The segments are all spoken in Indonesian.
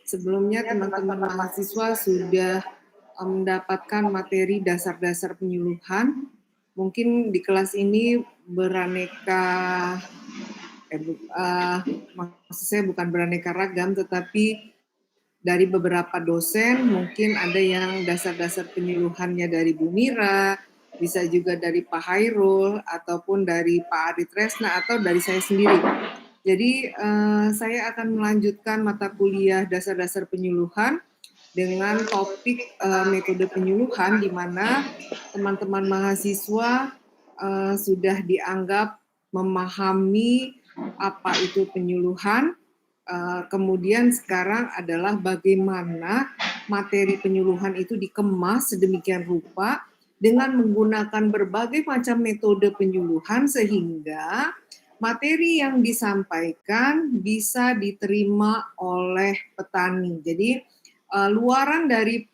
Sebelumnya teman-teman mahasiswa sudah mendapatkan materi dasar-dasar penyuluhan. Mungkin di kelas ini maksud saya bukan beraneka ragam, tetapi dari beberapa dosen, mungkin ada yang dasar-dasar penyuluhannya dari Bu Mira, bisa juga dari Pak Hairul, ataupun dari Pak Adi Tresna, atau dari saya sendiri. Jadi saya akan melanjutkan mata kuliah dasar-dasar penyuluhan dengan topik metode penyuluhan, di mana teman-teman mahasiswa sudah dianggap memahami apa itu penyuluhan. Kemudian sekarang adalah bagaimana materi penyuluhan itu dikemas sedemikian rupa dengan menggunakan berbagai macam metode penyuluhan sehingga materi yang disampaikan bisa diterima oleh petani. Jadi luaran dari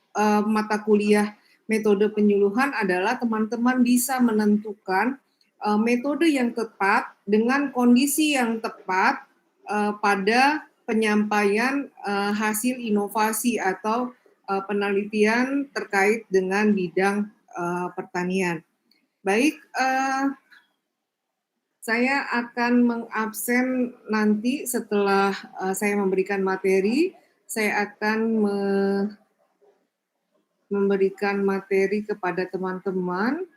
mata kuliah metode penyuluhan adalah teman-teman bisa menentukan metode yang tepat dengan kondisi yang tepat pada penyampaian hasil inovasi atau penelitian terkait dengan bidang pertanian. Baik, saya akan mengabsen nanti setelah saya memberikan materi, saya akan memberikan materi kepada teman-teman.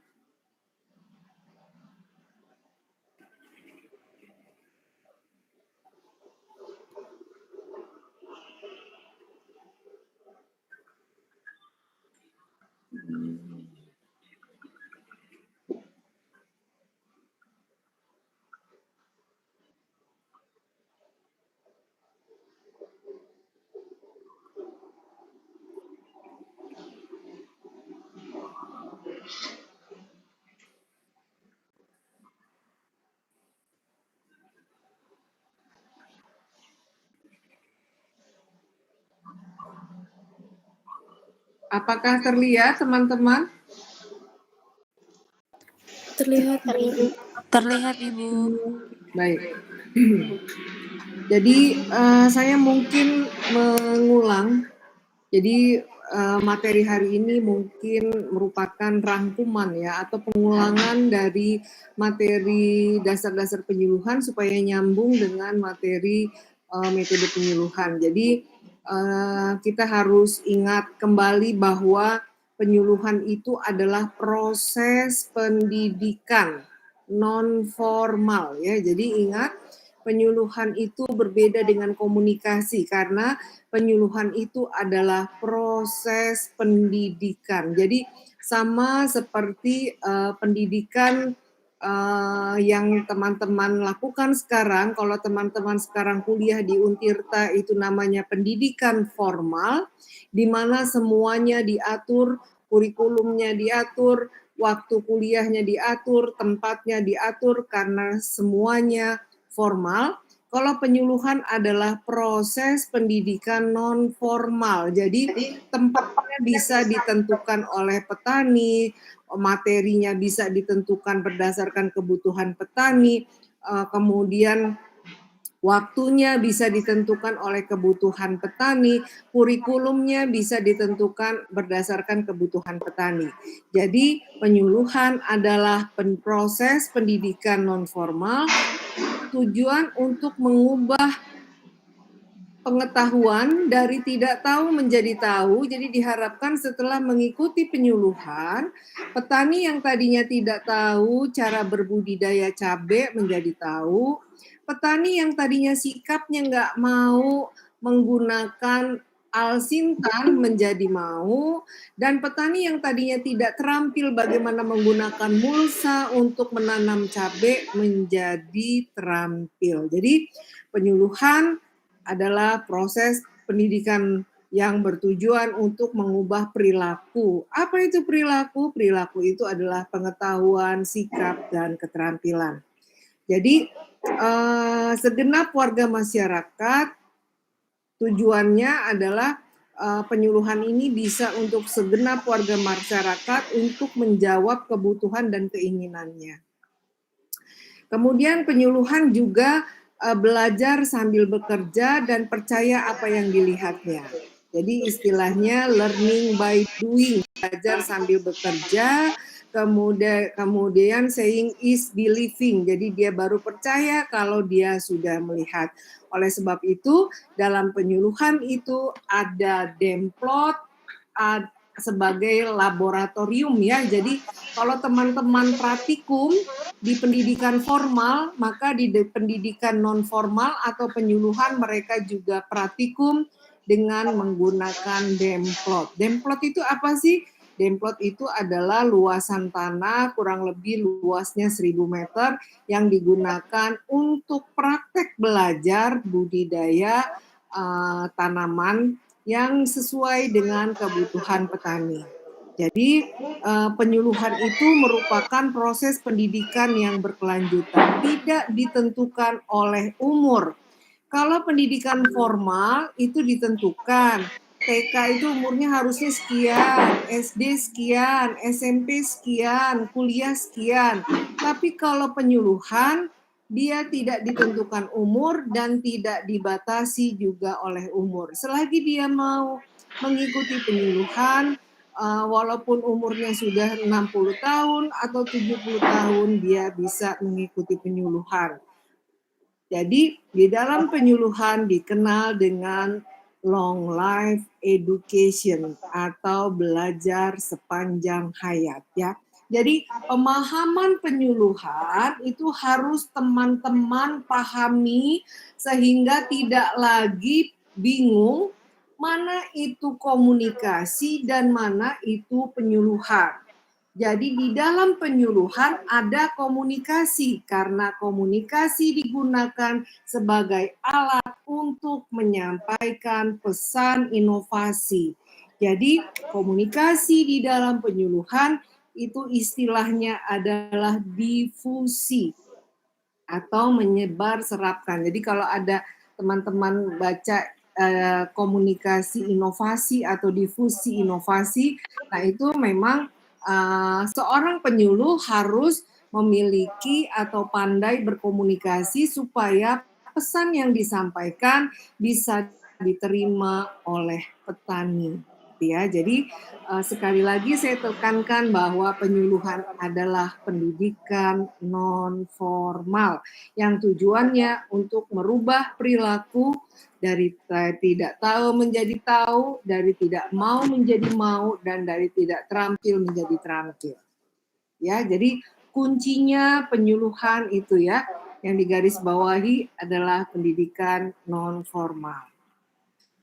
Apakah terlihat, teman-teman? Terlihat, Ibu. Baik. Jadi saya mungkin mengulang. Jadi materi hari ini mungkin merupakan rangkuman ya atau pengulangan dari materi dasar-dasar penyuluhan supaya nyambung dengan materi metode penyuluhan. Jadi kita harus ingat kembali bahwa penyuluhan itu adalah proses pendidikan non formal ya. Jadi ingat, penyuluhan itu berbeda dengan komunikasi karena penyuluhan itu adalah proses pendidikan. Jadi sama seperti pendidikan yang teman-teman lakukan sekarang. Kalau teman-teman sekarang kuliah di Untirta itu namanya pendidikan formal, di mana semuanya diatur, kurikulumnya diatur, waktu kuliahnya diatur, tempatnya diatur karena semuanya formal. Kalau penyuluhan adalah proses pendidikan non formal. Jadi tempatnya bisa ditentukan oleh petani, materinya bisa ditentukan berdasarkan kebutuhan petani, kemudian waktunya bisa ditentukan oleh kebutuhan petani, kurikulumnya bisa ditentukan berdasarkan kebutuhan petani. Jadi penyuluhan adalah proses pendidikan non formal, tujuan untuk mengubah pengetahuan dari tidak tahu menjadi tahu. Jadi diharapkan setelah mengikuti penyuluhan, petani yang tadinya tidak tahu cara berbudidaya cabai menjadi tahu, petani yang tadinya sikapnya nggak mau menggunakan alsintan menjadi mau, dan petani yang tadinya tidak terampil bagaimana menggunakan mulsa untuk menanam cabai menjadi terampil. Jadi penyuluhan adalah proses pendidikan yang bertujuan untuk mengubah perilaku. Apa itu perilaku? Perilaku itu adalah pengetahuan, sikap, dan keterampilan. Jadi segenap warga masyarakat tujuannya adalah penyuluhan ini bisa untuk segenap warga masyarakat untuk menjawab kebutuhan dan keinginannya. Kemudian penyuluhan juga belajar sambil bekerja dan percaya apa yang dilihatnya. Jadi istilahnya learning by doing, belajar sambil bekerja, kemudian saying is believing. Jadi dia baru percaya kalau dia sudah melihat. Oleh sebab itu, dalam penyuluhan itu ada demplot sebagai laboratorium ya. Jadi kalau teman-teman praktikum di pendidikan formal, maka di pendidikan non formal atau penyuluhan mereka juga praktikum dengan menggunakan demplot. Demplot itu apa sih? Demplot itu adalah luasan tanah kurang lebih luasnya 1000 meter yang digunakan untuk praktek belajar budidaya tanaman yang sesuai dengan kebutuhan petani. Jadi penyuluhan itu merupakan proses pendidikan yang berkelanjutan, tidak ditentukan oleh umur. Kalau pendidikan formal itu ditentukan, TK itu umurnya harusnya sekian, SD sekian, SMP sekian, kuliah sekian. Tapi kalau penyuluhan, dia tidak ditentukan umur dan tidak dibatasi juga oleh umur. Selagi dia mau mengikuti penyuluhan, walaupun umurnya sudah 60 tahun atau 70 tahun, dia bisa mengikuti penyuluhan. Jadi di dalam penyuluhan dikenal dengan long life education atau belajar sepanjang hayat ya. Jadi pemahaman penyuluhan itu harus teman-teman pahami sehingga tidak lagi bingung mana itu komunikasi dan mana itu penyuluhan. Jadi di dalam penyuluhan ada komunikasi karena komunikasi digunakan sebagai alat untuk menyampaikan pesan inovasi. Jadi komunikasi di dalam penyuluhan itu istilahnya adalah difusi atau menyebar serapkan. Jadi kalau ada teman-teman baca komunikasi inovasi atau difusi inovasi, nah itu memang seorang penyuluh harus memiliki atau pandai berkomunikasi supaya pesan yang disampaikan bisa diterima oleh petani. Ya, jadi sekali lagi saya tekankan bahwa penyuluhan adalah pendidikan non formal yang tujuannya untuk merubah perilaku dari tidak tahu menjadi tahu, dari tidak mau menjadi mau, dan dari tidak terampil menjadi terampil. Ya, jadi kuncinya penyuluhan itu ya, yang digarisbawahi adalah pendidikan non formal.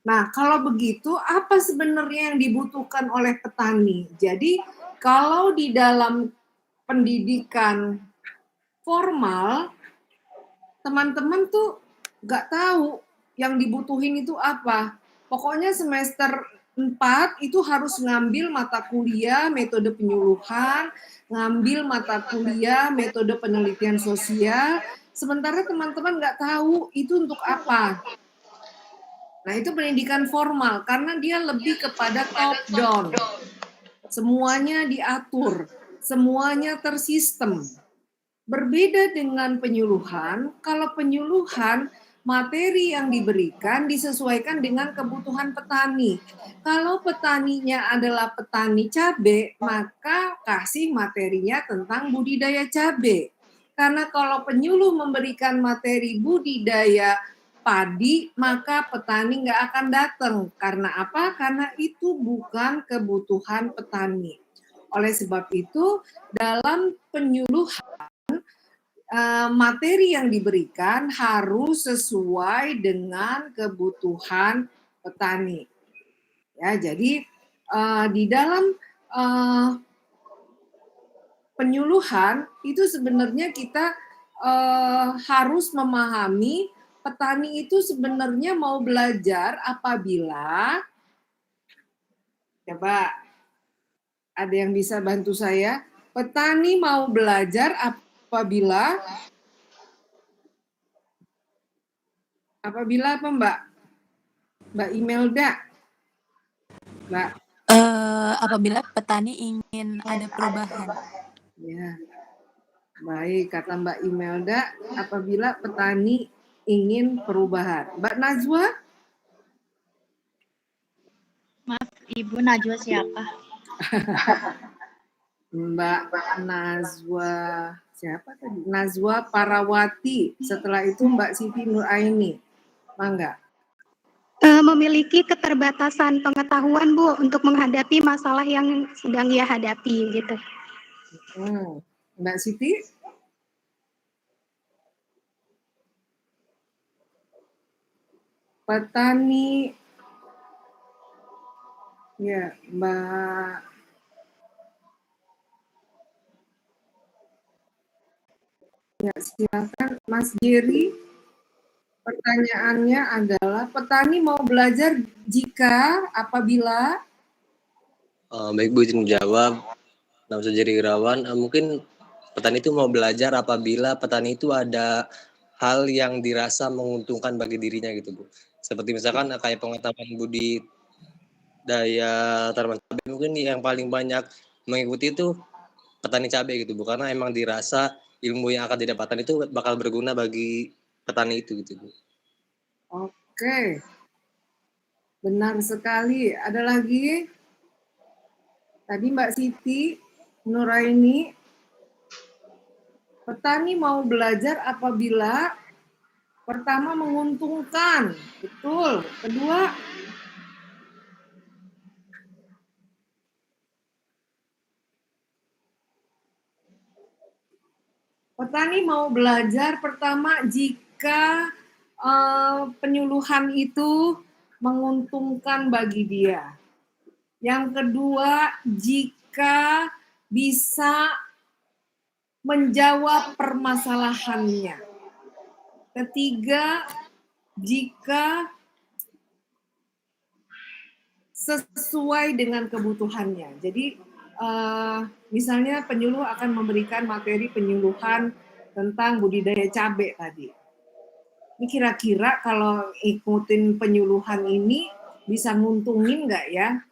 Nah, kalau begitu apa sebenarnya yang dibutuhkan oleh petani? Jadi, kalau di dalam pendidikan formal, teman-teman tuh nggak tahu yang dibutuhin itu apa. Pokoknya semester 4 itu harus ngambil mata kuliah metode penyuluhan, ngambil mata kuliah metode penelitian sosial, sementara teman-teman nggak tahu itu untuk apa. Nah, itu pendidikan formal karena dia lebih kepada top down. Semuanya diatur, semuanya tersistem. Berbeda dengan penyuluhan, kalau penyuluhan materi yang diberikan disesuaikan dengan kebutuhan petani. Kalau petaninya adalah petani cabai, maka kasih materinya tentang budidaya cabai. Karena kalau penyuluh memberikan materi budidaya padi, maka petani nggak akan datang. Karena apa? Karena itu bukan kebutuhan petani. Oleh sebab itu, dalam penyuluhan, materi yang diberikan harus sesuai dengan kebutuhan petani. Ya, jadi di dalam penyuluhan itu sebenarnya kita harus memahami petani itu sebenarnya mau belajar apabila, coba ada yang bisa bantu saya? Petani mau belajar apabila apa Mbak? Mbak Imelda? Mbak? Apabila petani ingin ada perubahan. Ya, baik, kata Mbak Imelda, apabila petani ingin perubahan. Mbak Najwa? Maaf, Ibu Najwa siapa? Mbak Najwa siapa tadi? Najwa Parawati. Setelah itu Mbak Siti Nuraini. Mangga. Memiliki keterbatasan pengetahuan, Bu, untuk menghadapi masalah yang sedang ia hadapi, gitu. Mbak Siti? Petani. Ya, Mbak. Ya, silakan Mas Jerry. Pertanyaannya adalah, petani mau belajar jika, apabila? Baik Bu, izin menjawab. Nama saya Jerry Irawan. Mungkin petani itu mau belajar apabila petani itu ada hal yang dirasa menguntungkan bagi dirinya gitu Bu. Seperti misalkan kayak pengetahuan budidaya tanaman cabai, mungkin yang paling banyak mengikuti itu petani cabai gitu Bu, karena emang dirasa ilmu yang akan didapatkan itu bakal berguna bagi petani itu gitu Bu. Oke, benar sekali. Ada lagi? Tadi Mbak Siti Nuraini, petani mau belajar apabila pertama menguntungkan, betul. Kedua, petani mau belajar pertama jika penyuluhan itu menguntungkan bagi dia. Yang kedua, jika bisa menjawab permasalahannya. Ketiga, jika sesuai dengan kebutuhannya. Jadi misalnya penyuluh akan memberikan materi penyuluhan tentang budidaya cabai tadi. Ini kira-kira kalau ikutin penyuluhan ini bisa nguntungin nggak ya?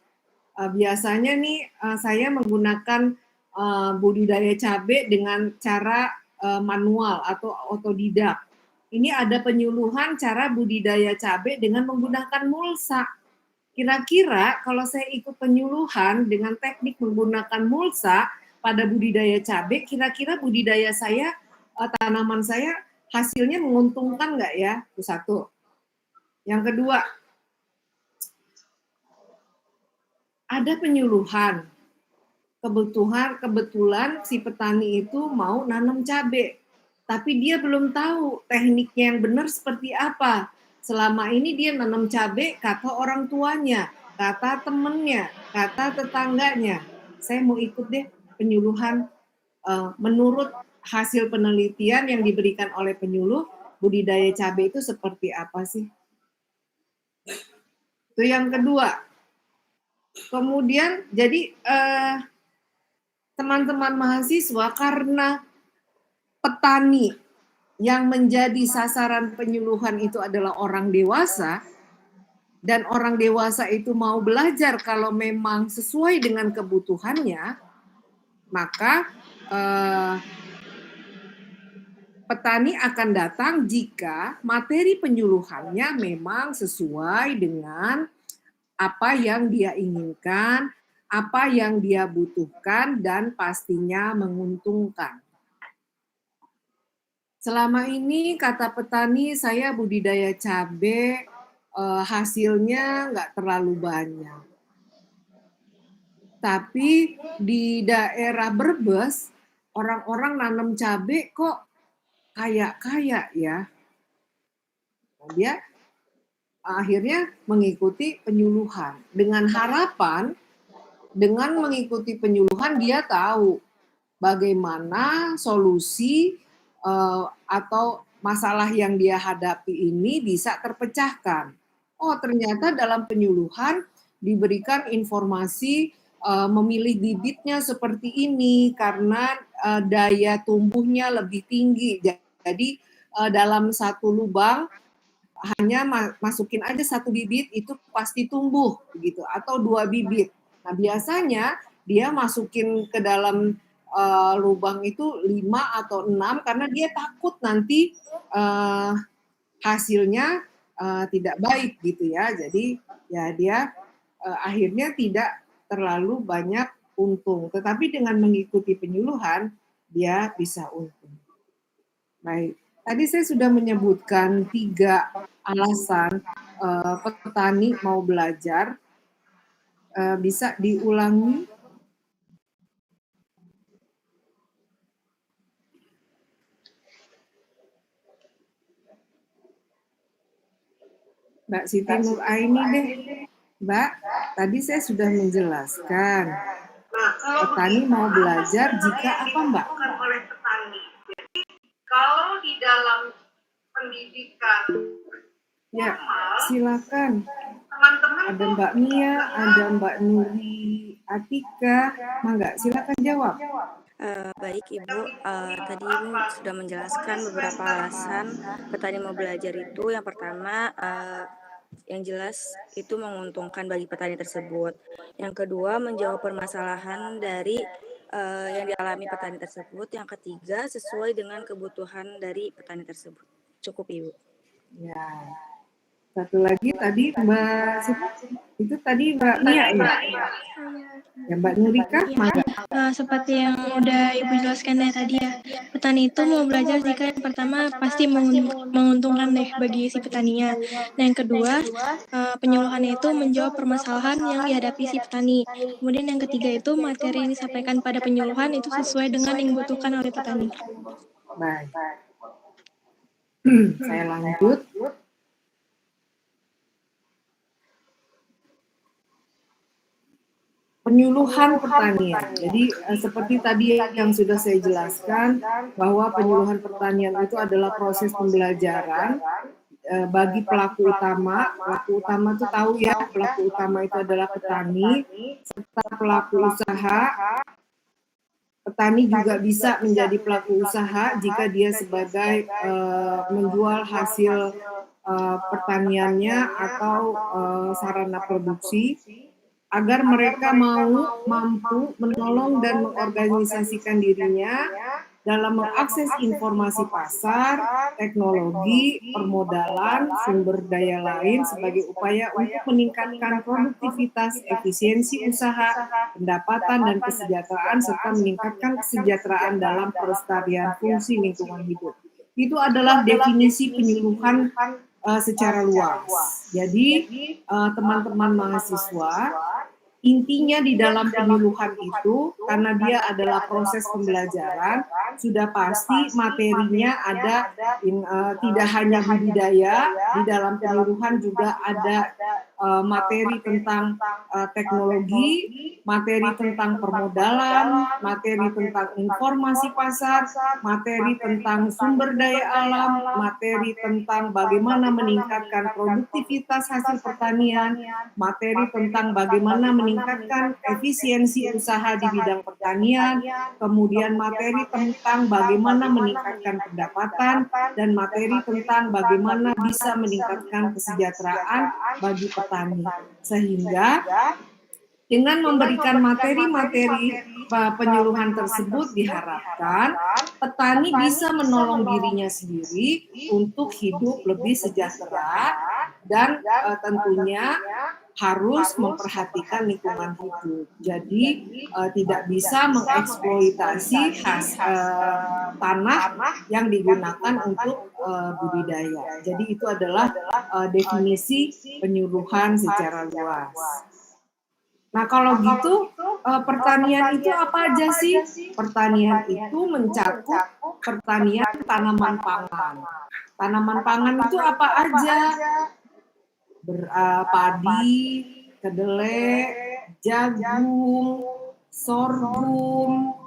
Biasanya nih saya menggunakan budidaya cabai dengan cara manual atau otodidak. Ini ada penyuluhan cara budidaya cabai dengan menggunakan mulsa. Kira-kira kalau saya ikut penyuluhan dengan teknik menggunakan mulsa pada budidaya cabai, kira-kira budidaya saya, tanaman saya hasilnya menguntungkan nggak ya? Itu satu. Yang kedua, ada penyuluhan. Kebetulan si petani itu mau nanam cabai, tapi dia belum tahu tekniknya yang benar seperti apa. Selama ini dia nanam cabai kata orang tuanya, kata temennya, kata tetangganya. Saya mau ikut deh penyuluhan menurut hasil penelitian yang diberikan oleh penyuluh, budidaya cabai itu seperti apa sih? Itu yang kedua. Kemudian jadi teman-teman mahasiswa, karena petani yang menjadi sasaran penyuluhan itu adalah orang dewasa, dan orang dewasa itu mau belajar kalau memang sesuai dengan kebutuhannya, maka petani akan datang jika materi penyuluhannya memang sesuai dengan apa yang dia inginkan, apa yang dia butuhkan, dan pastinya menguntungkan. Selama ini kata petani, saya budidaya cabai, hasilnya nggak terlalu banyak. Tapi di daerah Brebes, orang-orang nanam cabai kok kaya-kaya ya. Dia akhirnya mengikuti penyuluhan. Dengan harapan, dengan mengikuti penyuluhan dia tahu bagaimana solusi atau masalah yang dia hadapi ini bisa terpecahkan. Oh, ternyata dalam penyuluhan diberikan informasi memilih bibitnya seperti ini karena daya tumbuhnya lebih tinggi. Jadi dalam satu lubang hanya masukin aja satu bibit itu pasti tumbuh begitu, atau 2 bibit. Nah, biasanya dia masukin ke dalam lubang itu 5 atau 6 karena dia takut nanti hasilnya tidak baik gitu ya. Jadi ya dia akhirnya tidak terlalu banyak untung. Tetapi dengan mengikuti penyuluhan dia bisa untung. Baik, tadi saya sudah menyebutkan 3 alasan petani mau belajar. Bisa diulangi? Mbak Siti Nuraini deh. Mbak, tadi saya sudah menjelaskan. Petani mau belajar jika apa, Mbak? Oleh petani. Jadi kalau di dalam pendidikan Ya, silakan. teman-teman Ada Mbak Mia, ada Mbak Nuri Atika. Mangga, silakan jawab. Baik Ibu, tadi Ibu sudah menjelaskan beberapa alasan petani mau belajar itu. Yang pertama, yang jelas itu menguntungkan bagi petani tersebut. Yang kedua, menjawab permasalahan dari yang dialami petani tersebut. Yang ketiga, sesuai dengan kebutuhan dari petani tersebut. Cukup Ibu. Ya. Satu lagi tadi Mbak siapa? Itu tadi Mbak Mia ya? Ya Mbak Nurika, mangga. Seperti yang udah Ibu jelaskan ya tadi ya, petani itu mau belajar jika yang pertama pasti menguntungkan deh bagi si petaninya. Nah yang kedua, penyuluhannya itu menjawab permasalahan yang dihadapi si petani. Kemudian yang ketiga itu materi yang disampaikan pada penyuluhan itu sesuai dengan yang dibutuhkan oleh petani. Baik. Saya lanjut. Penyuluhan pertanian. Jadi seperti tadi yang sudah saya jelaskan bahwa penyuluhan pertanian itu adalah proses pembelajaran bagi pelaku utama. Pelaku utama itu tahu ya, pelaku utama itu adalah petani serta pelaku usaha. Petani juga bisa menjadi pelaku usaha jika dia sebagai menjual hasil pertaniannya atau sarana produksi, agar mereka mampu menolong dan mengorganisasikan dirinya dalam mengakses informasi pasar, teknologi, permodalan, sumber daya lain sebagai upaya untuk meningkatkan produktivitas, efisiensi usaha, pendapatan dan kesejahteraan serta meningkatkan kesejahteraan dalam pelestarian fungsi lingkungan hidup. Itu adalah definisi penyuluhan secara luas. Jadi teman-teman mahasiswa, intinya di dalam penyuluhan itu, karena dia adalah proses pembelajaran, sudah pasti materinya ada tidak hanya budidaya, di dalam penyuluhan juga ada materi tentang teknologi, materi tentang permodalan, materi tentang informasi pasar, materi tentang sumber daya alam, materi tentang bagaimana meningkatkan produktivitas hasil pertanian, materi tentang bagaimana meningkatkan efisiensi usaha di bidang pertanian, kemudian materi tentang bagaimana meningkatkan pendapatan, dan materi tentang bagaimana bisa meningkatkan kesejahteraan bagi petani. Sehingga dengan memberikan materi-materi penyuluhan tersebut diharapkan petani bisa menolong dirinya sendiri untuk hidup lebih sejahtera dan tentunya harus memperhatikan lingkungan hidup. Jadi tidak bisa mengeksploitasi tanah yang digunakan untuk budidaya. Jadi itu adalah definisi penyuluhan secara luas. Nah kalau gitu pertanian itu apa aja sih? Pertanian itu mencakup pertanian tanaman pangan. Tanaman pangan itu apa aja? Padi, kedelai, jagung, sorghum,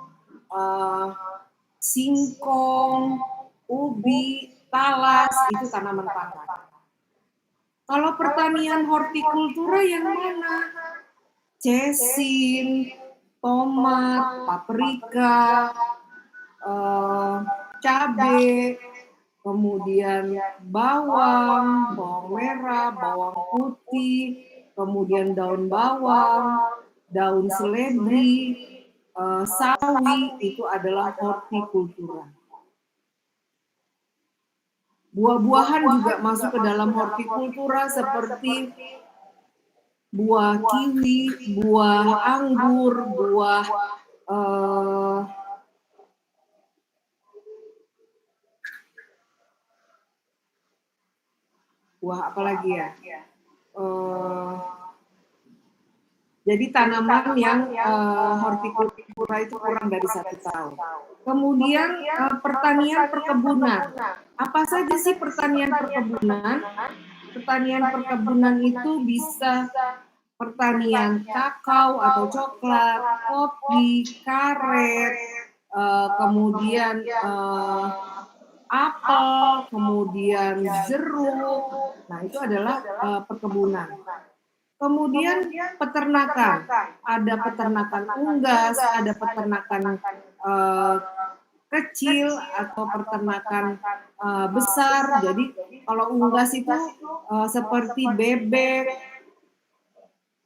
singkong, ubi, talas, itu tanaman pangan. Kalau pertanian hortikultura yang mana? Cesin, tomat, paprika, cabai, kemudian bawang, bawang merah, bawang putih, kemudian daun bawang, daun seledri, sawi, itu adalah hortikultura. Buah-buahan juga masuk ke dalam hortikultura seperti buah kiwi, buah anggur, eh, buah apa lagi ya? Jadi tanaman yang hortikultura itu kurang dari 1 tahun. Kemudian pertanian perkebunan. Apa saja sih pertanian perkebunan? Pertanian perkebunan itu bisa pertanian kakao atau coklat, kopi, karet, kemudian apel, kemudian jeruk. Nah, itu adalah perkebunan. Kemudian peternakan, ada peternakan unggas, ada peternakan kecil atau peternakan besar. Jadi kalau unggas itu seperti bebek,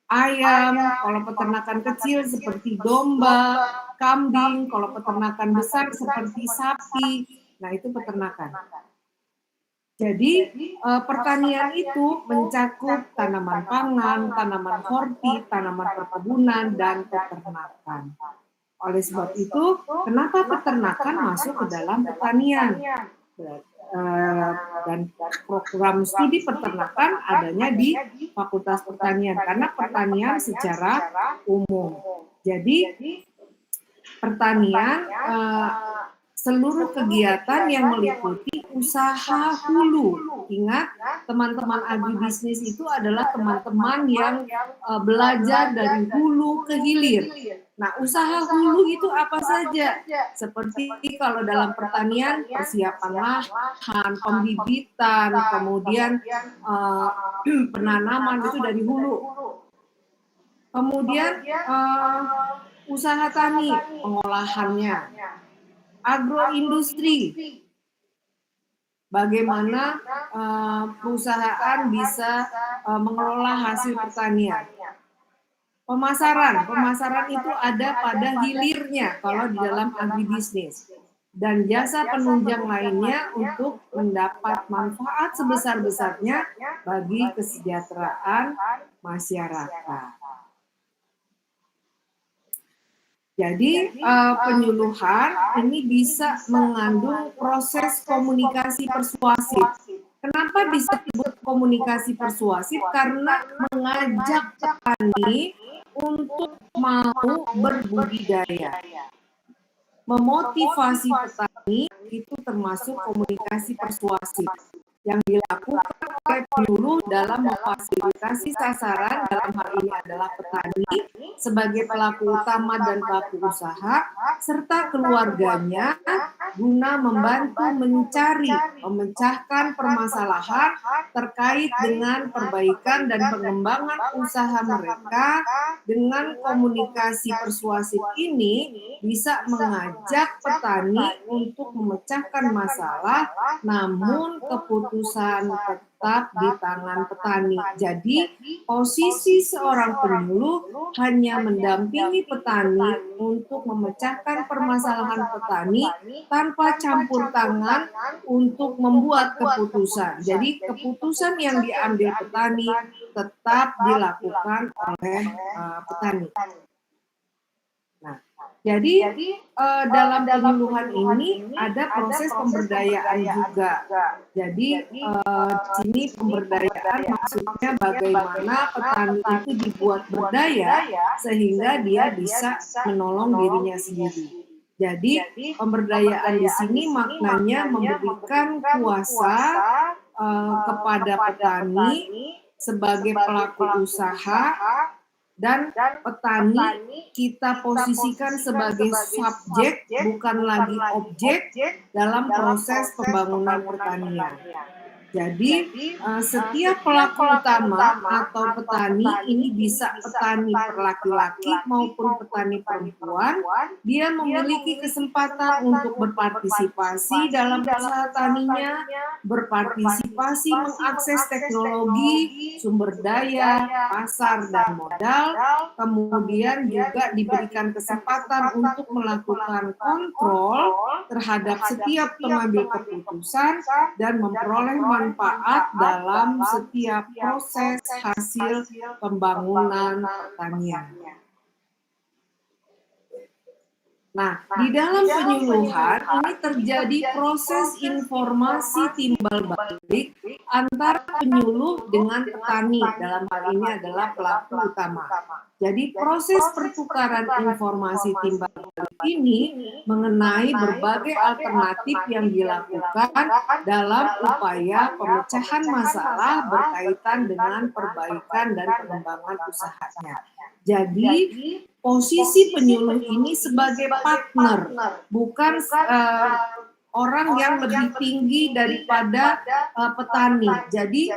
ayam, kalau peternakan kecil seperti domba, kambing, kalau peternakan besar seperti sapi. Nah, itu peternakan. Jadi pertanian itu mencakup tanaman pangan, tanaman horti, tanaman perkebunan, dan peternakan. Oleh sebab itu, kenapa peternakan masuk ke dalam pertanian? Dan program studi peternakan adanya di Fakultas Pertanian, karena pertanian secara umum. Jadi pertanian seluruh kegiatan yang meliputi usaha hulu. Ingat, teman-teman agribisnis itu adalah teman-teman yang belajar dari hulu ke hilir. Nah, usaha hulu itu apa saja? Seperti kalau dalam pertanian, persiapan lahan, pembibitan, kemudian penanaman itu dari hulu. Kemudian usaha tani, pengolahannya. Agroindustri, bagaimana perusahaan bisa mengelola hasil pertanian. Pemasaran itu ada pada hilirnya kalau di dalam agribisnis. Dan jasa penunjang lainnya untuk mendapat manfaat sebesar-besarnya bagi kesejahteraan masyarakat. Jadi penyuluhan ini bisa mengandung proses komunikasi persuasif. Kenapa disebut komunikasi persuasif? Karena mengajak petani untuk mau berbudidaya. Memotivasi petani itu termasuk komunikasi persuasif yang dilakukan oleh penyuluh dalam memfasilitasi sasaran, dalam hal ini adalah petani sebagai pelaku utama dan pelaku usaha, serta keluarganya guna membantu mencari, memecahkan permasalahan terkait dengan perbaikan dan pengembangan usaha mereka. Dengan komunikasi persuasif ini bisa mengajak petani untuk memecahkan masalah, namun keputusan tetap di tangan petani. Jadi posisi seorang penyuluh hanya mendampingi petani untuk memecahkan permasalahan petani tanpa campur tangan untuk membuat keputusan. Jadi keputusan yang diambil petani tetap dilakukan oleh petani. Nah, jadi dalam penyuluhan ini ada proses pemberdayaan juga. Jadi di sini pemberdayaan maksudnya bagaimana petani itu dibuat berdaya sehingga dia bisa menolong dirinya sendiri. Jadi pemberdayaan di sini maknanya memberikan kuasa kepada petani sebagai pelaku usaha, dan petani kita posisikan sebagai subjek, bukan lagi objek dalam proses pembangunan pertanian. Jadi setiap pelaku utama atau petani ini bisa petani laki-laki maupun petani perempuan, dia memiliki kesempatan untuk berpartisipasi dalam usaha taninya, berpartisipasi mengakses teknologi, sumber daya, pasar dan modal, kemudian juga diberikan kesempatan untuk melakukan kontrol terhadap setiap pengambil keputusan dan memperoleh manfaat dalam setiap proses hasil pembangunan pertanian. Nah, di dalam penyuluhan ini terjadi proses informasi timbal balik antara penyuluh dengan petani, dalam hal ini adalah pelaku utama. Jadi proses pertukaran informasi timbal balik ini mengenai berbagai alternatif yang dilakukan dalam upaya pemecahan masalah berkaitan dengan perbaikan dan pengembangan usahanya. Jadi posisi penyuluh ini sebagai partner, bukan orang yang lebih tinggi daripada petani. Jadi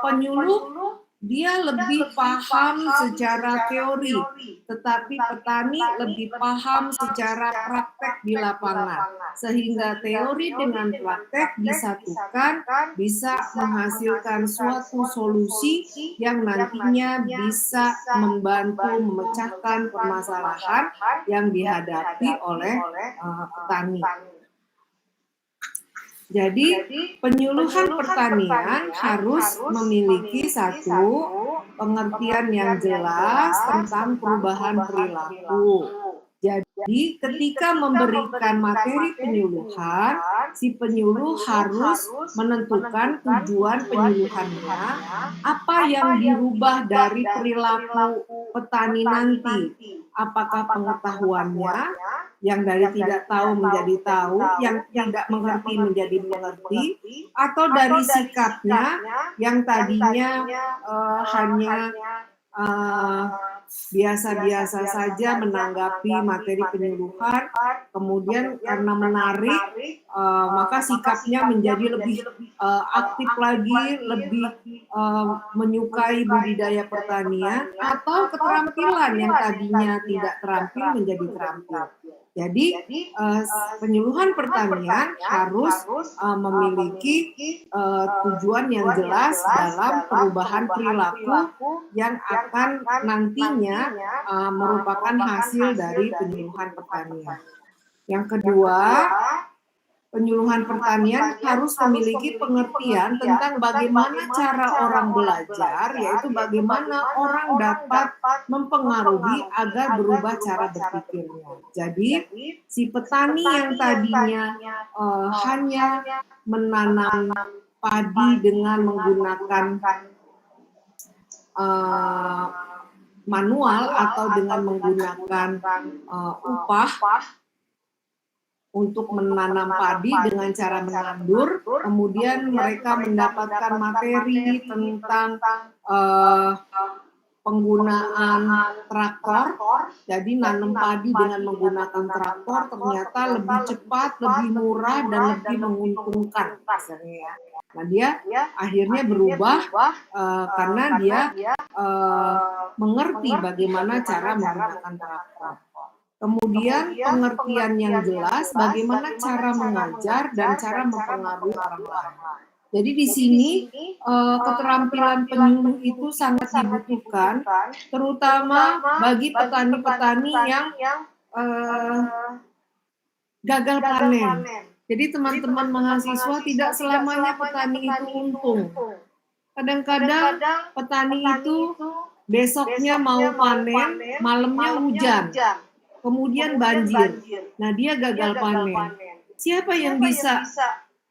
penyuluh dia lebih paham secara teori, tetapi petani lebih paham secara praktek di lapangan. Sehingga teori dengan praktek disatukan bisa menghasilkan suatu solusi yang nantinya bisa membantu memecahkan permasalahan yang dihadapi oleh petani. Jadi penyuluhan pertanian harus memiliki satu pengertian yang jelas tentang perubahan perilaku. Jadi ketika memberikan materi penyuluhan, si penyuluh harus menentukan tujuan penyuluhannya, apa yang dirubah dari perilaku petani nanti, apakah pengetahuannya yang dari tidak tahu menjadi tahu, yang tidak mengerti menjadi mengerti, atau dari sikapnya yang tadinya hanya biasa-biasa saja menanggapi materi penyuluhan, kemudian karena menarik, maka sikapnya menjadi lebih aktif lagi, lebih menyukai budidaya pertanian, atau keterampilan yang tadinya tidak terampil menjadi terampil. Jadi penyuluhan pertanian harus memiliki tujuan yang jelas dalam perubahan perilaku yang akan nantinya merupakan hasil dari penyuluhan pertanian. Yang kedua, penyuluhan pertanian harus memiliki pengertian tentang bagaimana cara orang belajar, yaitu bagaimana orang dapat mempengaruhi agar berubah cara berpikirnya. Jadi, si petani yang tadinya hanya menanam padi dengan menggunakan manual atau dengan menggunakan upah, untuk menanam padi dengan cara menandur, kemudian mereka mendapatkan materi tentang penggunaan traktor. Jadi nanam padi dengan menggunakan traktor ternyata lebih cepat, lebih murah, dan lebih menguntungkan. Misalnya. Nah dia akhirnya berubah karena dia mengerti bagaimana cara menggunakan traktor. Kemudian pengertian yang jelas bagaimana cara mengajar dan cara mempengaruhi orang lain. Jadi di sini keterampilan penyuluh itu sangat dibutuhkan, terutama bagi petani-petani yang gagal panen. Jadi teman-teman mahasiswa tidak selamanya petani itu untung. Kadang-kadang petani itu besoknya mau panen, malamnya hujan. Kemudian banjir. Nah, dia gagal panen. Siapa yang bisa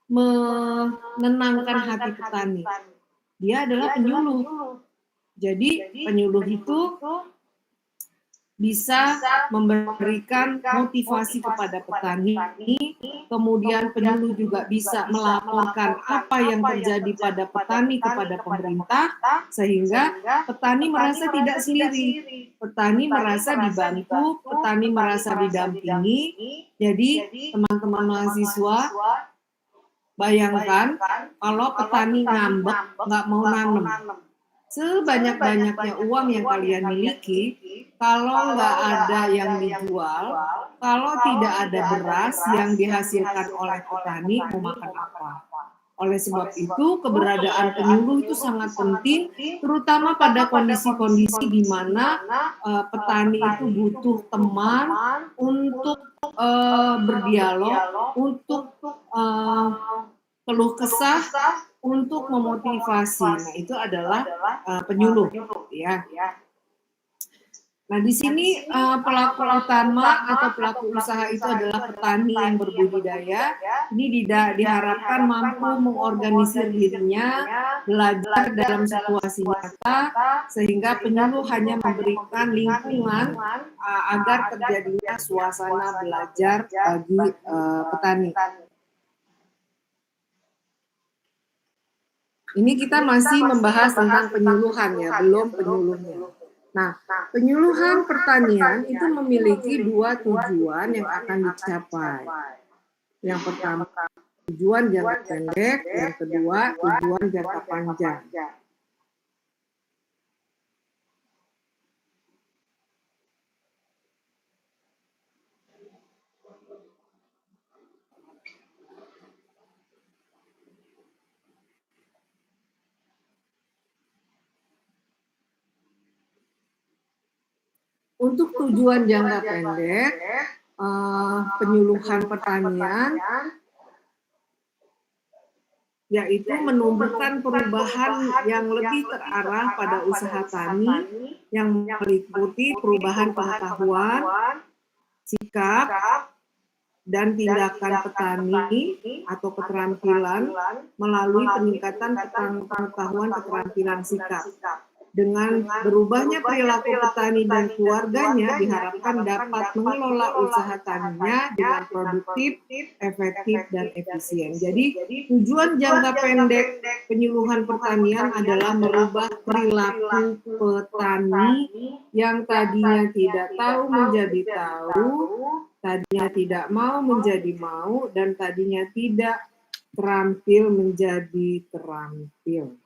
menenangkan hati petani? Dia adalah penyuluh. Jadi, penyuluh itu bisa memberikan motivasi kepada petani, kemudian penyuluh juga bisa melaporkan apa yang terjadi pada petani kepada pemerintah, sehingga petani merasa tidak sendiri, petani merasa dibantu, petani merasa didampingi. Jadi teman-teman mahasiswa, Bayangkan kalau petani ngambek nggak mau nanam. Sebanyak-banyaknya uang yang kalian miliki, kalau nggak ada yang dijual, kalau tidak ada beras yang dihasilkan oleh petani, mau makan apa? Oleh sebab itu, keberadaan penyuluh itu sangat penting, terutama pada kondisi-kondisi di mana petani itu butuh teman untuk berdialog, untuk keluh kesah, untuk memotivasi. Nah, itu adalah penyuluh, ya. Nah, di sini pelaku utama atau pelaku usaha itu adalah petani yang berbudidaya. Ini diharapkan mampu mengorganisir dirinya, belajar dalam situasi nyata, sehingga penyuluh hanya memberikan lingkungan agar terjadinya suasana belajar bagi petani. Ini kita masih membahas tentang penyuluhan ya, belum penyuluhnya. Nah, penyuluhan pertanian itu memiliki dua tujuan yang akan dicapai. Yang pertama, tujuan jangka pendek, yang kedua, tujuan jangka panjang. Untuk tujuan jangka pendek, penyuluhan pertanian yaitu menumbuhkan perubahan yang lebih terarah pada usaha tani yang meliputi perubahan pengetahuan, sikap, dan tindakan petani atau keterampilan melalui peningkatan pengetahuan keterampilan sikap. Dengan berubahnya perilaku petani dan keluarganya diharapkan dapat mengelola usaha taninya dengan produktif, efektif, dan efisien. Jadi tujuan jangka pendek penyuluhan pertanian adalah merubah perilaku petani yang tadinya tidak tahu menjadi tahu, tadinya tidak mau menjadi mau, dan tadinya tidak terampil menjadi terampil.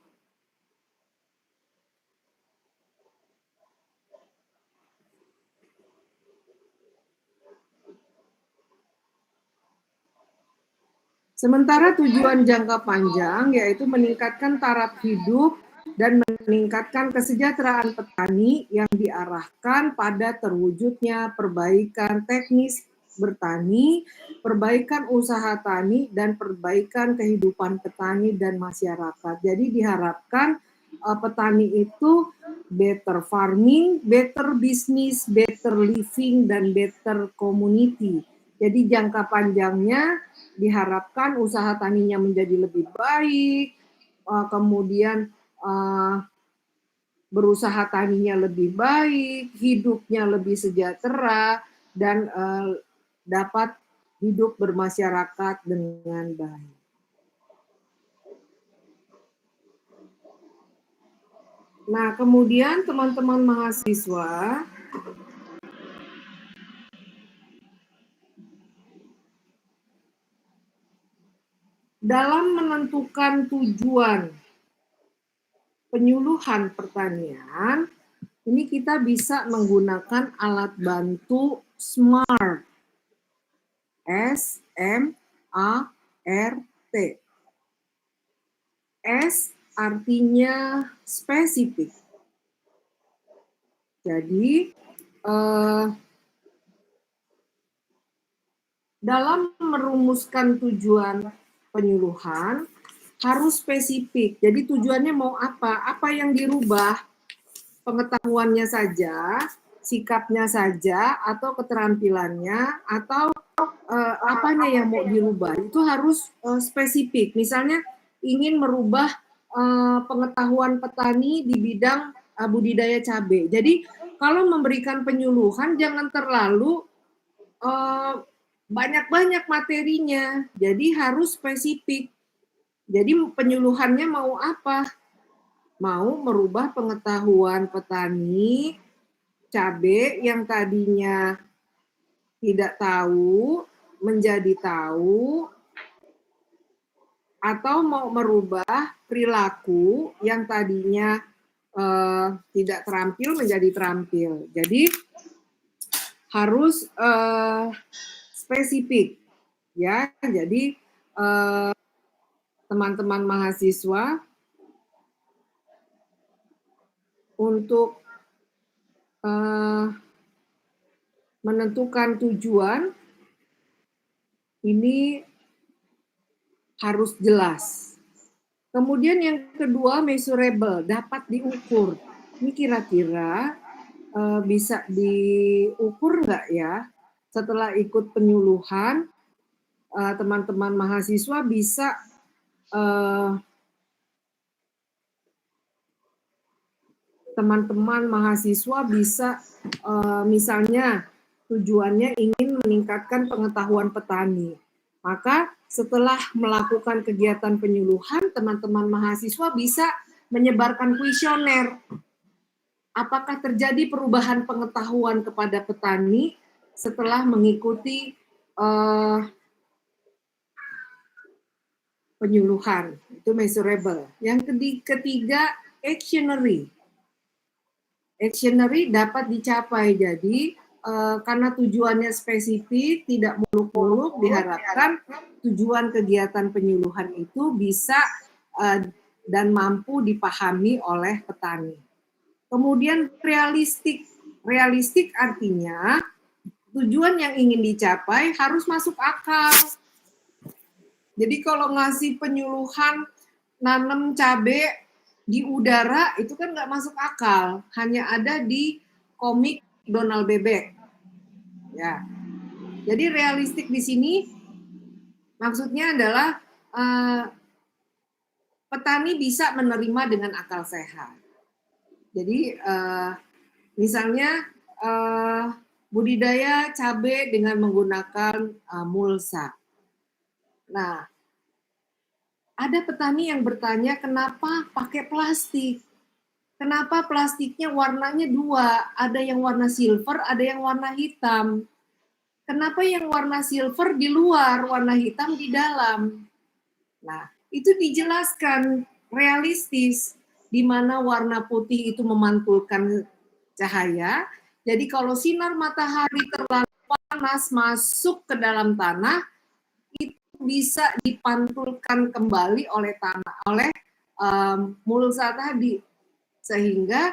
Sementara tujuan jangka panjang yaitu meningkatkan taraf hidup dan meningkatkan kesejahteraan petani yang diarahkan pada terwujudnya perbaikan teknis bertani, perbaikan usaha tani, dan perbaikan kehidupan petani dan masyarakat. Jadi diharapkan petani itu better farming, better business, better living, dan better community. Jadi jangka panjangnya diharapkan usaha taninya menjadi lebih baik, kemudian berusaha taninya lebih baik, hidupnya lebih sejahtera, dan dapat hidup bermasyarakat dengan baik. Nah, kemudian teman-teman mahasiswa, dalam menentukan tujuan penyuluhan pertanian, ini kita bisa menggunakan alat bantu SMART. S-M-A-R-T. S artinya spesifik. Jadi, dalam merumuskan tujuan penyuluhan harus spesifik. Jadi tujuannya mau apa? Apa yang dirubah? Pengetahuannya saja, sikapnya saja, atau keterampilannya, atau apanya yang mau dirubah? Itu harus spesifik. Misalnya ingin merubah pengetahuan petani di bidang budidaya cabai. Jadi kalau memberikan penyuluhan jangan terlalu banyak-banyak materinya, jadi harus spesifik. Jadi penyuluhannya mau apa? Mau merubah pengetahuan petani cabai yang tadinya tidak tahu menjadi tahu, atau mau merubah perilaku yang tadinya tidak terampil menjadi terampil. Jadi harus spesifik, ya. Jadi teman-teman mahasiswa untuk menentukan tujuan ini harus jelas. Kemudian yang kedua, measurable, dapat diukur. Ini kira-kira bisa diukur nggak ya? Setelah ikut penyuluhan, teman-teman mahasiswa bisa misalnya tujuannya ingin meningkatkan pengetahuan petani. Maka setelah melakukan kegiatan penyuluhan, teman-teman mahasiswa bisa menyebarkan kuesioner. Apakah terjadi perubahan pengetahuan kepada petani setelah mengikuti penyuluhan? Itu measurable. Yang ketiga, actionary. Actionary dapat dicapai. Jadi karena tujuannya spesifik, tidak muluk-muluk, diharapkan tujuan kegiatan penyuluhan itu bisa dan mampu dipahami oleh petani. Kemudian realistik. Realistik artinya tujuan yang ingin dicapai harus masuk akal. Jadi kalau ngasih penyuluhan nanam cabai di udara itu kan nggak masuk akal, hanya ada di komik Donald Bebek. Ya, jadi realistik di sini maksudnya adalah petani bisa menerima dengan akal sehat. Jadi misalnya budidaya cabai dengan menggunakan mulsa. Nah, ada petani yang bertanya kenapa pakai plastik? Kenapa plastiknya warnanya dua? Ada yang warna silver, ada yang warna hitam. Kenapa yang warna silver di luar, warna hitam di dalam? Nah, itu dijelaskan realistis, di mana warna putih itu memantulkan cahaya. Jadi kalau sinar matahari terlalu panas masuk ke dalam tanah, itu bisa dipantulkan kembali oleh tanah, oleh mulsa tadi. Sehingga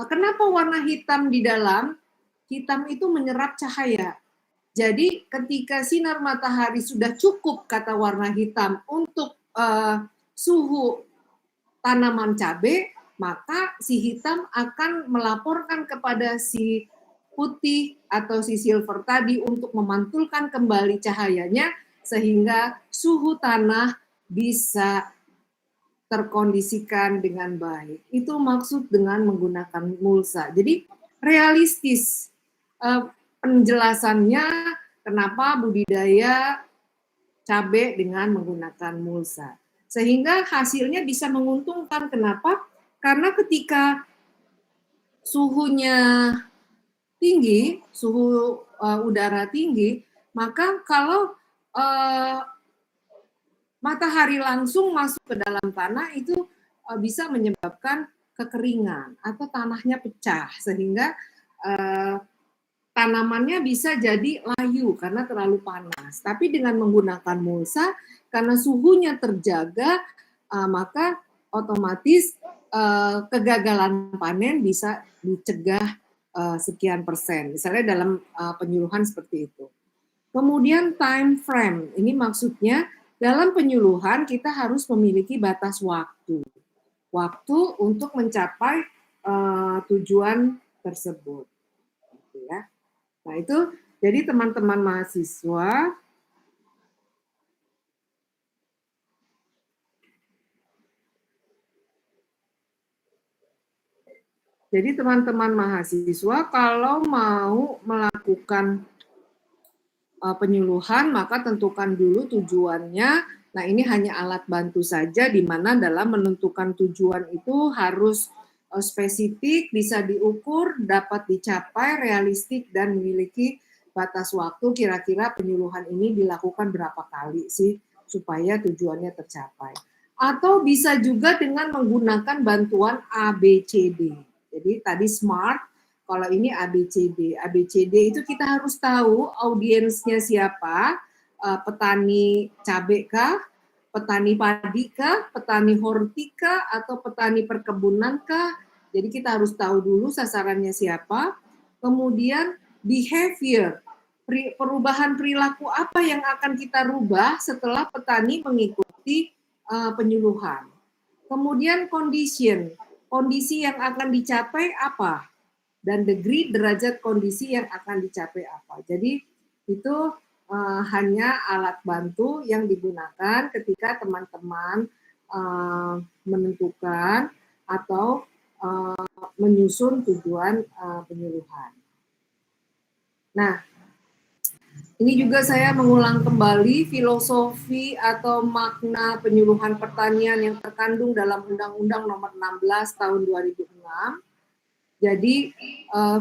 kenapa warna hitam di dalam? Hitam itu menyerap cahaya. Jadi ketika sinar matahari sudah cukup, kata warna hitam, untuk suhu tanaman cabai, maka si hitam akan melaporkan kepada si putih atau si silver tadi untuk memantulkan kembali cahayanya, sehingga suhu tanah bisa terkondisikan dengan baik. Itu maksud dengan menggunakan mulsa. Jadi realistis penjelasannya kenapa budidaya cabai dengan menggunakan mulsa. Sehingga hasilnya bisa menguntungkan. Kenapa? Karena ketika suhunya tinggi, suhu udara tinggi, maka kalau matahari langsung masuk ke dalam tanah itu bisa menyebabkan kekeringan atau tanahnya pecah sehingga tanamannya bisa jadi layu karena terlalu panas. Tapi dengan menggunakan mulsa, karena suhunya terjaga, maka otomatis kegagalan panen bisa dicegah sekian persen. Misalnya dalam penyuluhan seperti itu. Kemudian time frame, ini maksudnya dalam penyuluhan kita harus memiliki batas waktu. Waktu untuk mencapai tujuan tersebut. Gitu ya. Nah itu, jadi teman-teman mahasiswa kalau mau melakukan penyuluhan, maka tentukan dulu tujuannya. Nah, ini hanya alat bantu saja, di mana dalam menentukan tujuan itu harus spesifik, bisa diukur, dapat dicapai, realistik, dan memiliki batas waktu. Kira-kira penyuluhan ini dilakukan berapa kali sih, supaya tujuannya tercapai. Atau bisa juga dengan menggunakan bantuan ABCD. Jadi tadi SMART, kalau ini ABCD. ABCD itu kita harus tahu audiensnya siapa, petani cabai kah, petani padi kah, petani horti kah, atau petani perkebunan kah. Jadi kita harus tahu dulu sasarannya siapa. Kemudian behavior, perubahan perilaku apa yang akan kita rubah setelah petani mengikuti penyuluhan. Kemudian condition, kondisi yang akan dicapai apa, dan degree derajat kondisi yang akan dicapai apa. Jadi itu hanya alat bantu yang digunakan ketika teman-teman menentukan atau menyusun tujuan penyuluhan. Nah, ini juga saya mengulang kembali filosofi atau makna penyuluhan pertanian yang terkandung dalam Undang-Undang Nomor 16 Tahun 2006. Jadi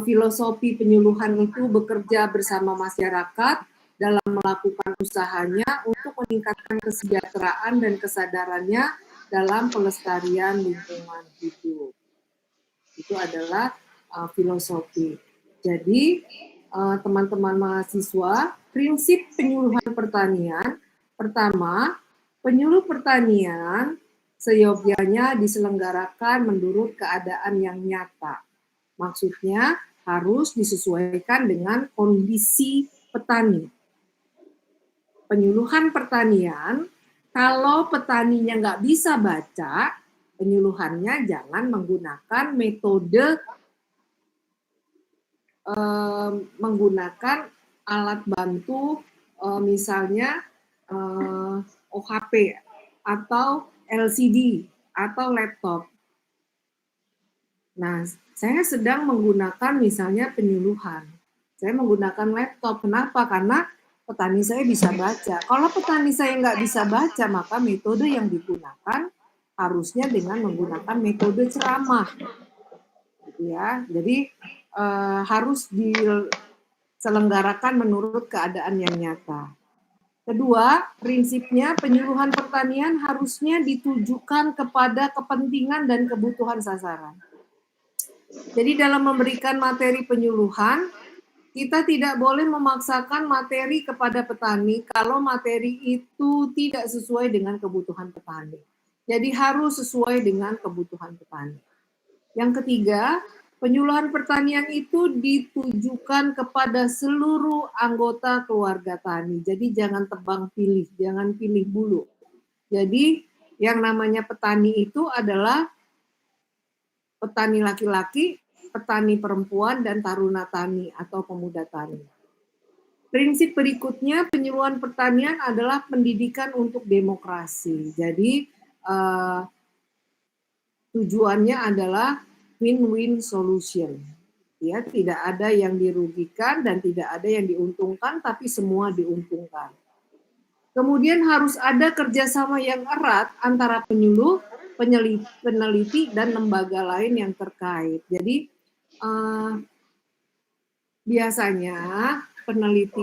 filosofi penyuluhan itu bekerja bersama masyarakat dalam melakukan usahanya untuk meningkatkan kesejahteraan dan kesadarannya dalam pelestarian lingkungan hidup. Itu adalah filosofi. Jadi teman-teman mahasiswa, prinsip penyuluhan pertanian, pertama, penyuluh pertanian seyogyanya diselenggarakan menurut keadaan yang nyata. Maksudnya harus disesuaikan dengan kondisi petani. Penyuluhan pertanian, kalau petaninya nggak bisa baca, penyuluhannya jangan menggunakan metode menggunakan alat bantu misalnya OHP atau LCD atau laptop. Nah, saya sedang menggunakan misalnya penyuluhan. Saya menggunakan laptop. Kenapa? Karena petani saya bisa baca. Kalau petani saya nggak bisa baca, maka metode yang digunakan harusnya dengan menggunakan metode ceramah. Ya, jadi harus diselenggarakan menurut keadaan yang nyata. Kedua, prinsipnya penyuluhan pertanian harusnya ditujukan kepada kepentingan dan kebutuhan sasaran. Jadi dalam memberikan materi penyuluhan, kita tidak boleh memaksakan materi kepada petani kalau materi itu tidak sesuai dengan kebutuhan petani. Jadi harus sesuai dengan kebutuhan petani. Yang ketiga, penyuluhan pertanian itu ditujukan kepada seluruh anggota keluarga tani. Jadi jangan tebang pilih, jangan pilih bulu. Jadi yang namanya petani itu adalah petani laki-laki, petani perempuan, dan taruna tani atau pemuda tani. Prinsip berikutnya penyuluhan pertanian adalah pendidikan untuk demokrasi. Jadi tujuannya adalah win-win solution. Ya, tidak ada yang dirugikan dan tidak ada yang diuntungkan, tapi semua diuntungkan. Kemudian harus ada kerjasama yang erat antara penyuluh, peneliti, dan lembaga lain yang terkait. Jadi biasanya peneliti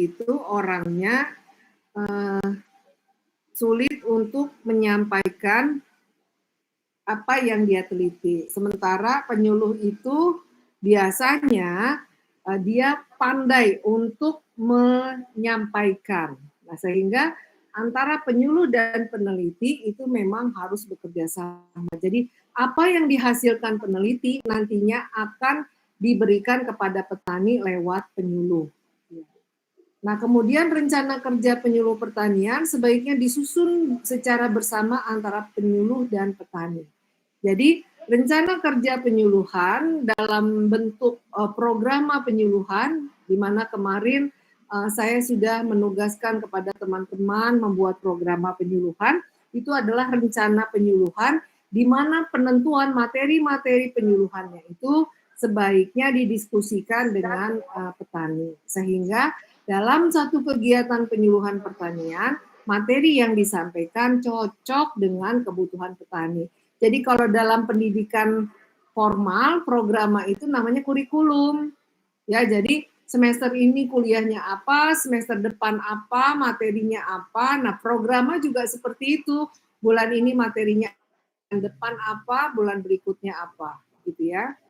itu orangnya sulit untuk menyampaikan apa yang dia teliti. Sementara penyuluh itu biasanya dia pandai untuk menyampaikan. Nah, sehingga antara penyuluh dan peneliti itu memang harus bekerja sama. Jadi apa yang dihasilkan peneliti nantinya akan diberikan kepada petani lewat penyuluh. Nah, kemudian rencana kerja penyuluh pertanian sebaiknya disusun secara bersama antara penyuluh dan petani. Jadi, rencana kerja penyuluhan dalam bentuk program penyuluhan, di mana kemarin saya sudah menugaskan kepada teman-teman membuat program penyuluhan, itu adalah rencana penyuluhan, di mana penentuan materi-materi penyuluhannya itu sebaiknya didiskusikan dengan petani. Sehingga dalam satu kegiatan penyuluhan pertanian, materi yang disampaikan cocok dengan kebutuhan petani. Jadi kalau dalam pendidikan formal, program itu namanya kurikulum. Ya, jadi semester ini kuliahnya apa, semester depan apa, materinya apa. Nah, programnya juga seperti itu. Bulan ini materinya, bulan depan apa, bulan berikutnya apa, gitu ya.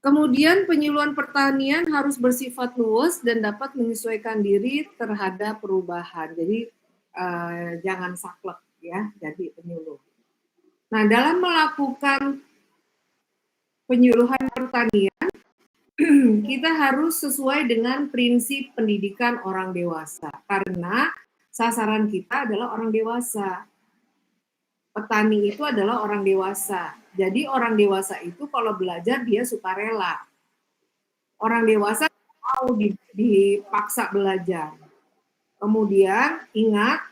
Kemudian penyuluhan pertanian harus bersifat luas dan dapat menyesuaikan diri terhadap perubahan. Jadi jangan saklek ya, jadi penyuluh. Nah, dalam melakukan penyuluhan pertanian, kita harus sesuai dengan prinsip pendidikan orang dewasa. Karena sasaran kita adalah orang dewasa. Petani itu adalah orang dewasa. Jadi orang dewasa itu kalau belajar dia sukarela. Orang dewasa mau dipaksa belajar. Kemudian ingat,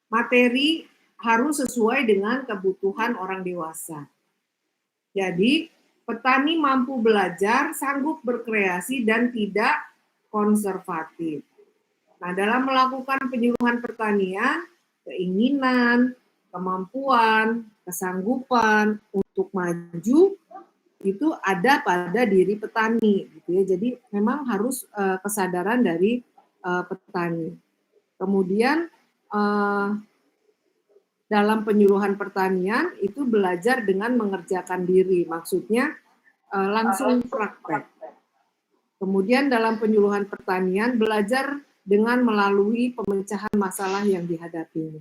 materi harus sesuai dengan kebutuhan orang dewasa. Jadi petani mampu belajar, sanggup berkreasi, dan tidak konservatif. Nah, dalam melakukan penyuluhan pertanian, keinginan, kemampuan, kesanggupan untuk maju itu ada pada diri petani, gitu ya. Jadi memang harus kesadaran dari petani. Kemudian dalam penyuluhan pertanian itu belajar dengan mengerjakan diri, maksudnya langsung praktek. Kemudian dalam penyuluhan pertanian belajar dengan melalui pemecahan masalah yang dihadapinya.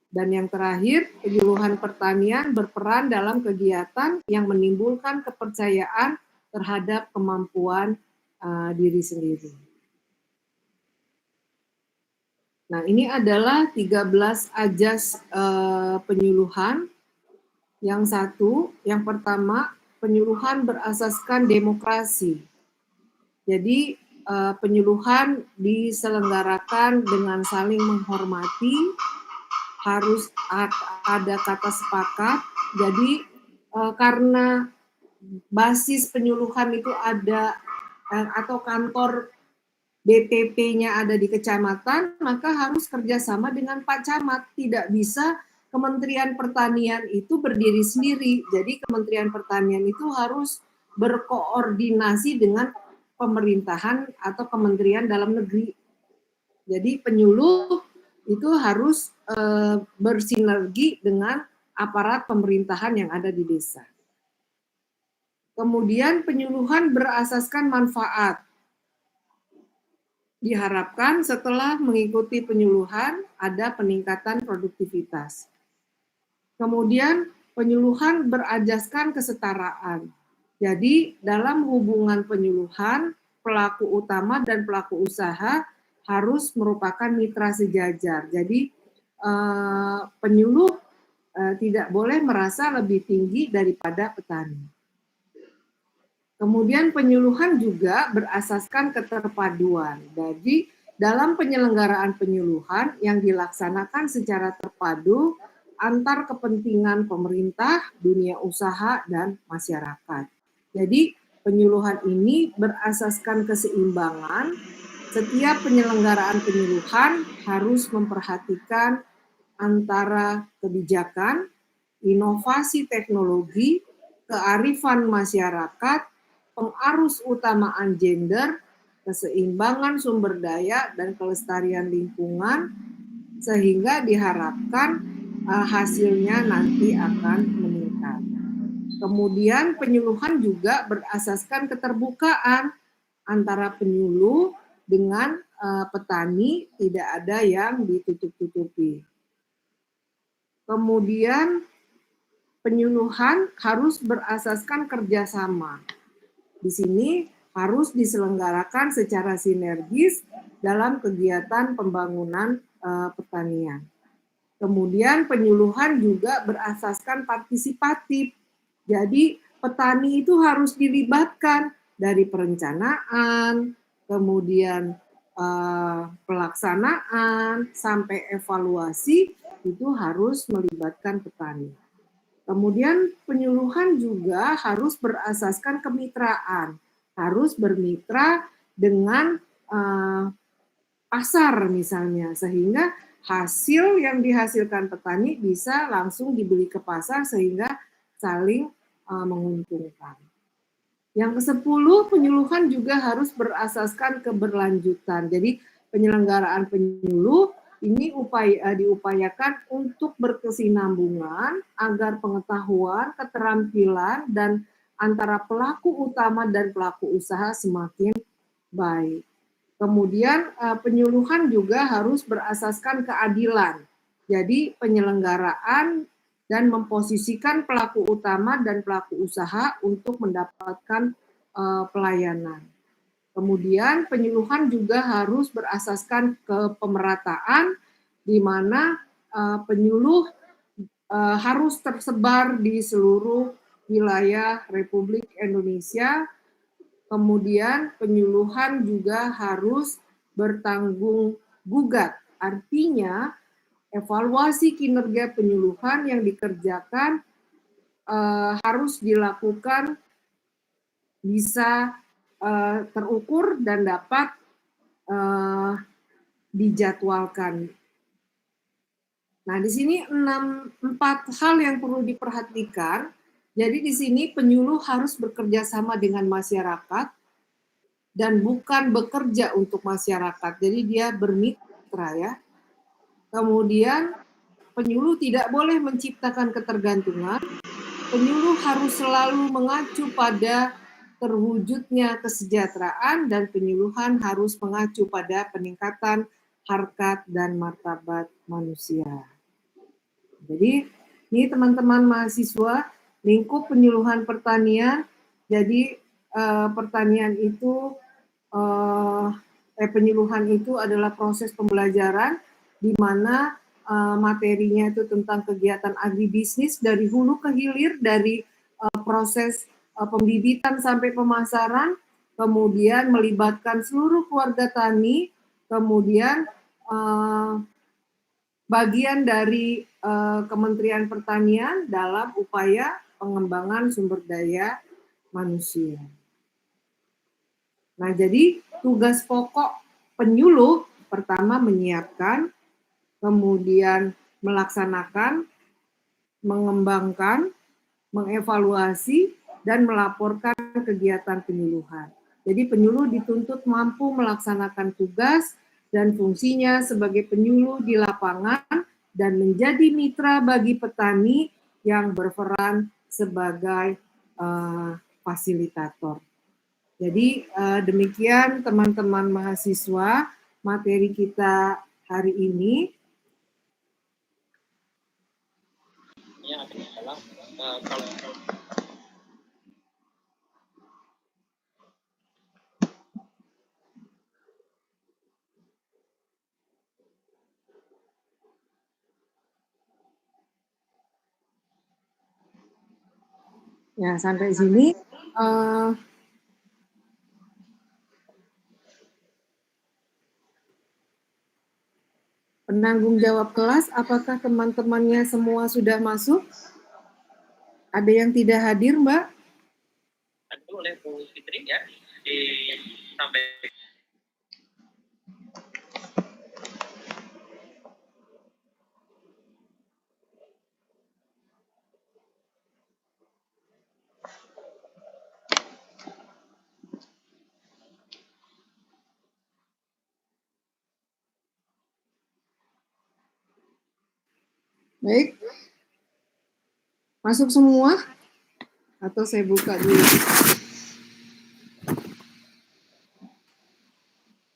Dan yang terakhir, penyuluhan pertanian berperan dalam kegiatan yang menimbulkan kepercayaan terhadap kemampuan diri sendiri. Nah, ini adalah 13 ajas penyuluhan. Yang satu, yang pertama, penyuluhan berasaskan demokrasi. Jadi, penyuluhan diselenggarakan dengan saling menghormati, harus ada kata sepakat. Jadi karena basis penyuluhan itu ada atau kantor BPP-nya ada di kecamatan, maka harus kerjasama dengan Pak Camat. Tidak bisa Kementerian Pertanian itu berdiri sendiri. Jadi Kementerian Pertanian itu harus berkoordinasi dengan pemerintahan atau Kementerian Dalam Negeri. Jadi penyuluh itu harus bersinergi dengan aparat pemerintahan yang ada di desa. Kemudian penyuluhan berasaskan manfaat. Diharapkan setelah mengikuti penyuluhan ada peningkatan produktivitas. Kemudian penyuluhan berajaskan kesetaraan. Jadi dalam hubungan penyuluhan, pelaku utama dan pelaku usaha harus merupakan mitra sejajar. Jadi penyuluh tidak boleh merasa lebih tinggi daripada petani. Kemudian penyuluhan juga berasaskan keterpaduan. Jadi dalam penyelenggaraan penyuluhan yang dilaksanakan secara terpadu antar kepentingan pemerintah, dunia usaha, dan masyarakat. Jadi penyuluhan ini berasaskan keseimbangan. Setiap penyelenggaraan penyuluhan harus memperhatikan antara kebijakan, inovasi teknologi, kearifan masyarakat, pengarus utamaan gender, keseimbangan sumber daya, dan kelestarian lingkungan, sehingga diharapkan hasilnya nanti akan meningkat. Kemudian penyuluhan juga berasaskan keterbukaan antara penyuluh dengan petani, tidak ada yang ditutup-tutupi. Kemudian penyuluhan harus berasaskan kerjasama. Di sini harus diselenggarakan secara sinergis dalam kegiatan pembangunan pertanian. Kemudian penyuluhan juga berasaskan partisipatif. Jadi petani itu harus dilibatkan dari perencanaan, kemudian pelaksanaan, sampai evaluasi itu harus melibatkan petani. Kemudian penyuluhan juga harus berasaskan kemitraan, harus bermitra dengan pasar misalnya, sehingga hasil yang dihasilkan petani bisa langsung dibeli ke pasar sehingga saling menguntungkan. Yang ke-10, penyuluhan juga harus berasaskan keberlanjutan. Jadi penyelenggaraan penyuluh ini diupayakan untuk berkesinambungan agar pengetahuan, keterampilan, dan antara pelaku utama dan pelaku usaha semakin baik. Kemudian penyuluhan juga harus berasaskan keadilan. Jadi penyelenggaraan dan memposisikan pelaku utama dan pelaku usaha untuk mendapatkan pelayanan. Kemudian penyuluhan juga harus berasaskan kepemerataan, di mana penyuluh harus tersebar di seluruh wilayah Republik Indonesia. Kemudian penyuluhan juga harus bertanggung gugat. Artinya evaluasi kinerja penyuluhan yang dikerjakan harus dilakukan bisa terukur dan dapat dijadwalkan. Nah, di sini 4 hal yang perlu diperhatikan. Jadi di sini penyuluh harus bekerja sama dengan masyarakat dan bukan bekerja untuk masyarakat. Jadi dia bermitra ya. Kemudian penyuluh tidak boleh menciptakan ketergantungan. Penyuluh harus selalu mengacu pada terwujudnya kesejahteraan dan penyuluhan harus mengacu pada peningkatan harkat dan martabat manusia. Jadi ini teman-teman mahasiswa, lingkup penyuluhan pertanian. Jadi pertanian itu penyuluhan itu adalah proses pembelajaran di mana materinya itu tentang kegiatan agribisnis dari hulu ke hilir, dari proses pembibitan sampai pemasaran, kemudian melibatkan seluruh keluarga tani, kemudian bagian dari Kementerian Pertanian dalam upaya pengembangan sumber daya manusia. Nah, jadi tugas pokok penyuluh pertama menyiapkan, kemudian melaksanakan, mengembangkan, mengevaluasi, dan melaporkan kegiatan penyuluhan. Jadi penyuluh dituntut mampu melaksanakan tugas dan fungsinya sebagai penyuluh di lapangan dan menjadi mitra bagi petani yang berperan sebagai fasilitator. Jadi demikian teman-teman mahasiswa materi kita hari ini. Ya, adalah Ya, sampai sini penanggung jawab kelas, apakah teman-temannya semua sudah masuk? Ada yang tidak hadir, Mbak? itu oleh Bu Fitri ya, disampaikan. Baik. Masuk semua? Atau saya buka dulu?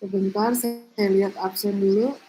Sebentar, saya lihat absen dulu.